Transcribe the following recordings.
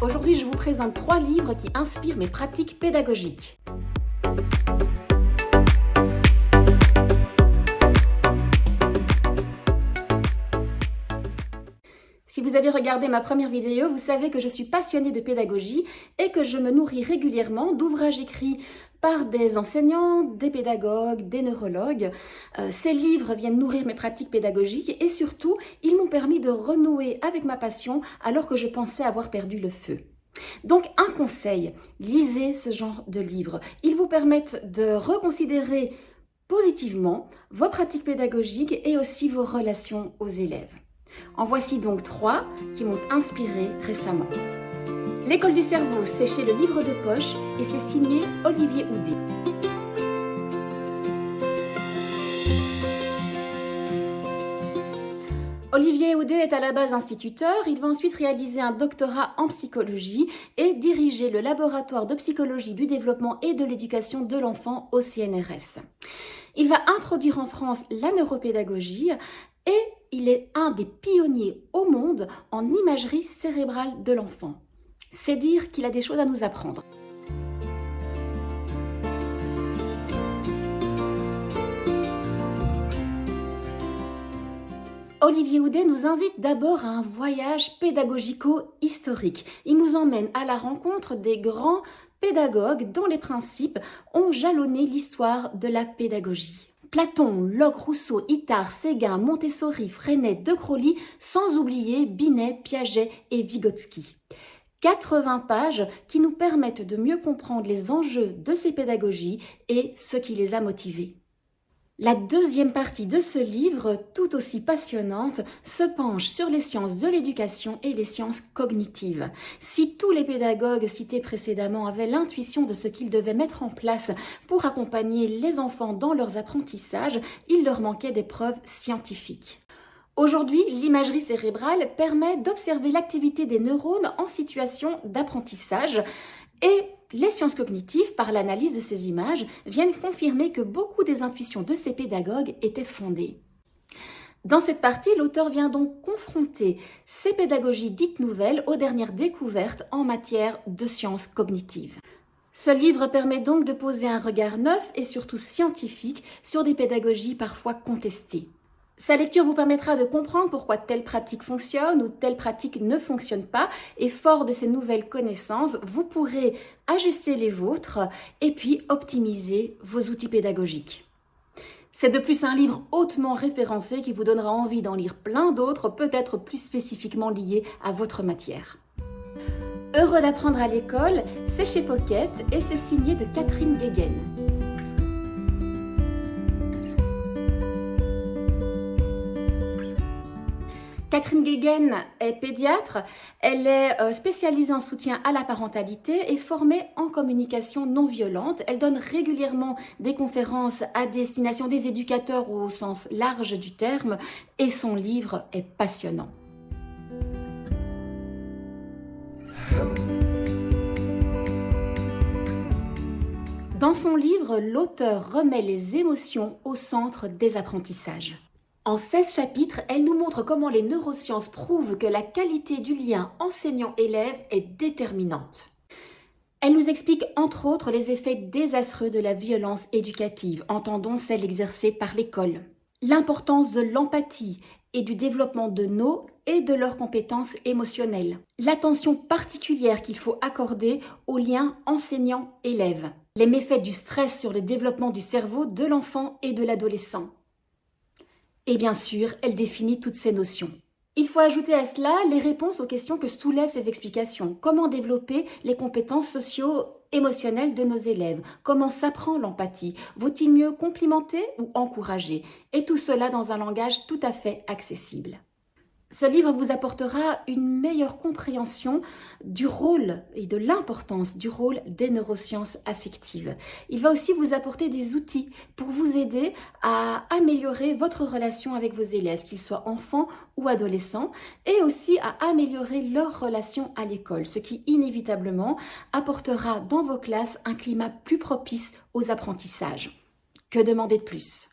Aujourd'hui, je vous présente 3 livres qui inspirent mes pratiques pédagogiques. Si vous avez regardé ma première vidéo, vous savez que je suis passionnée de pédagogie et que je me nourris régulièrement d'ouvrages écrits par des enseignants, des pédagogues, des neurologues. Ces livres viennent nourrir mes pratiques pédagogiques et surtout, ils m'ont permis de renouer avec ma passion alors que je pensais avoir perdu le feu. Donc un conseil, lisez ce genre de livres. Ils vous permettent de reconsidérer positivement vos pratiques pédagogiques et aussi vos relations aux élèves. En voici donc 3 qui m'ont inspirée récemment. L'école du cerveau, c'est chez le livre de poche et c'est signé Olivier Houdet. Olivier Houdet est à la base instituteur, il va ensuite réaliser un doctorat en psychologie et diriger le laboratoire de psychologie du développement et de l'éducation de l'enfant au CNRS. Il va introduire en France la neuropédagogie et il est un des pionniers au monde en imagerie cérébrale de l'enfant. C'est dire qu'il a des choses à nous apprendre. Olivier Houdet nous invite d'abord à un voyage pédagogico-historique. Il nous emmène à la rencontre des grands pédagogues dont les principes ont jalonné l'histoire de la pédagogie. Platon, Locke, Rousseau, Itard, Séguin, Montessori, Freinet, De Crowley, sans oublier Binet, Piaget et Vygotsky. 80 pages qui nous permettent de mieux comprendre les enjeux de ces pédagogies et ce qui les a motivés. La deuxième partie de ce livre, tout aussi passionnante, se penche sur les sciences de l'éducation et les sciences cognitives. Si tous les pédagogues cités précédemment avaient l'intuition de ce qu'ils devaient mettre en place pour accompagner les enfants dans leurs apprentissages, il leur manquait des preuves scientifiques. Aujourd'hui, l'imagerie cérébrale permet d'observer l'activité des neurones en situation d'apprentissage et les sciences cognitives, par l'analyse de ces images, viennent confirmer que beaucoup des intuitions de ces pédagogues étaient fondées. Dans cette partie, l'auteur vient donc confronter ces pédagogies dites nouvelles aux dernières découvertes en matière de sciences cognitives. Ce livre permet donc de poser un regard neuf et surtout scientifique sur des pédagogies parfois contestées. Sa lecture vous permettra de comprendre pourquoi telle pratique fonctionne ou telle pratique ne fonctionne pas et fort de ces nouvelles connaissances, vous pourrez ajuster les vôtres et puis optimiser vos outils pédagogiques. C'est de plus un livre hautement référencé qui vous donnera envie d'en lire plein d'autres, peut-être plus spécifiquement liés à votre matière. Heureux d'apprendre à l'école, c'est chez Pocket et c'est signé de Catherine Guéguen. Catherine Guéguen est pédiatre, elle est spécialisée en soutien à la parentalité et formée en communication non violente. Elle donne régulièrement des conférences à destination des éducateurs au sens large du terme et son livre est passionnant. Dans son livre, l'auteur remet les émotions au centre des apprentissages. En 16 chapitres, elle nous montre comment les neurosciences prouvent que la qualité du lien enseignant-élève est déterminante. Elle nous explique entre autres les effets désastreux de la violence éducative, entendons celle exercée par l'école, l'importance de l'empathie et du développement de nos et de leurs compétences émotionnelles, l'attention particulière qu'il faut accorder au lien enseignant-élève, les méfaits du stress sur le développement du cerveau de l'enfant et de l'adolescent. Et bien sûr, elle définit toutes ces notions. Il faut ajouter à cela les réponses aux questions que soulèvent ces explications. Comment développer les compétences socio-émotionnelles de nos élèves? Comment s'apprend l'empathie? Vaut-il mieux complimenter ou encourager? Et tout cela dans un langage tout à fait accessible. Ce livre vous apportera une meilleure compréhension du rôle et de l'importance du rôle des neurosciences affectives. Il va aussi vous apporter des outils pour vous aider à améliorer votre relation avec vos élèves, qu'ils soient enfants ou adolescents, et aussi à améliorer leur relation à l'école, ce qui inévitablement apportera dans vos classes un climat plus propice aux apprentissages. Que demander de plus ?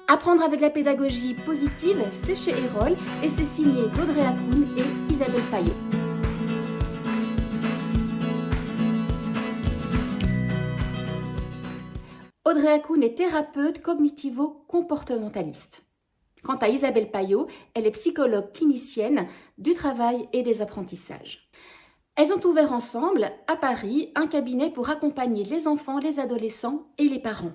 Apprendre avec la pédagogie positive, c'est chez Erol et c'est signé d'Audrey Lacoune et Isabelle Payot. Audrey Hakoun est thérapeute cognitivo-comportementaliste. Quant à Isabelle Payot, elle est psychologue clinicienne du travail et des apprentissages. Elles ont ouvert ensemble, à Paris, un cabinet pour accompagner les enfants, les adolescents et les parents.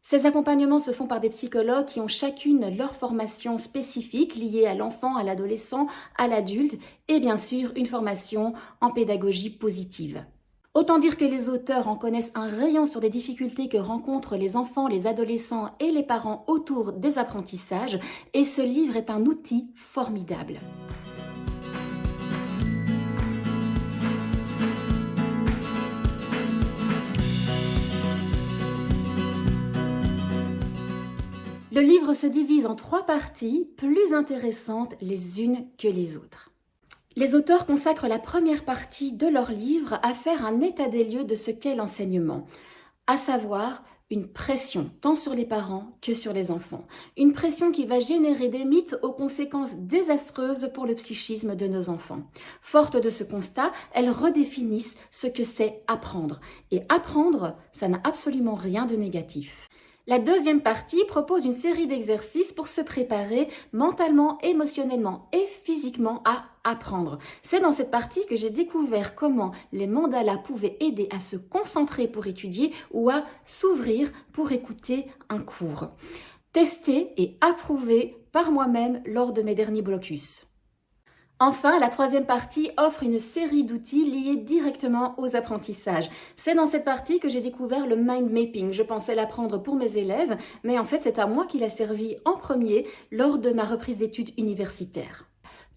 Ces accompagnements se font par des psychologues qui ont chacune leur formation spécifique liée à l'enfant, à l'adolescent, à l'adulte et bien sûr une formation en pédagogie positive. Autant dire que les auteurs en connaissent un rayon sur les difficultés que rencontrent les enfants, les adolescents et les parents autour des apprentissages et ce livre est un outil formidable. Le livre se divise en 3 parties, plus intéressantes les unes que les autres. Les auteurs consacrent la première partie de leur livre à faire un état des lieux de ce qu'est l'enseignement, à savoir une pression tant sur les parents que sur les enfants. Une pression qui va générer des mythes aux conséquences désastreuses pour le psychisme de nos enfants. Fortes de ce constat, elles redéfinissent ce que c'est apprendre. Et apprendre, ça n'a absolument rien de négatif. La deuxième partie propose une série d'exercices pour se préparer mentalement, émotionnellement et physiquement à apprendre. C'est dans cette partie que j'ai découvert comment les mandalas pouvaient aider à se concentrer pour étudier ou à s'ouvrir pour écouter un cours. Testé et approuvé par moi-même lors de mes derniers blocus. Enfin, la troisième partie offre une série d'outils liés directement aux apprentissages. C'est dans cette partie que j'ai découvert le mind mapping. Je pensais l'apprendre pour mes élèves, mais en fait c'est à moi qu'il a servi en premier lors de ma reprise d'études universitaires.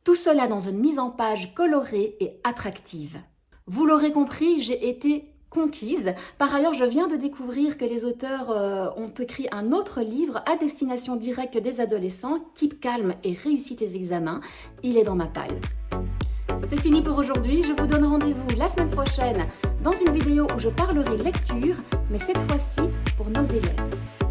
Tout cela dans une mise en page colorée et attractive. Vous l'aurez compris, j'ai été conquise. Par ailleurs, je viens de découvrir que les auteurs ont écrit un autre livre à destination directe des adolescents, Keep Calm et réussis tes examens. Il est dans ma palle. C'est fini pour aujourd'hui, je vous donne rendez-vous la semaine prochaine dans une vidéo où je parlerai lecture, mais cette fois-ci pour nos élèves.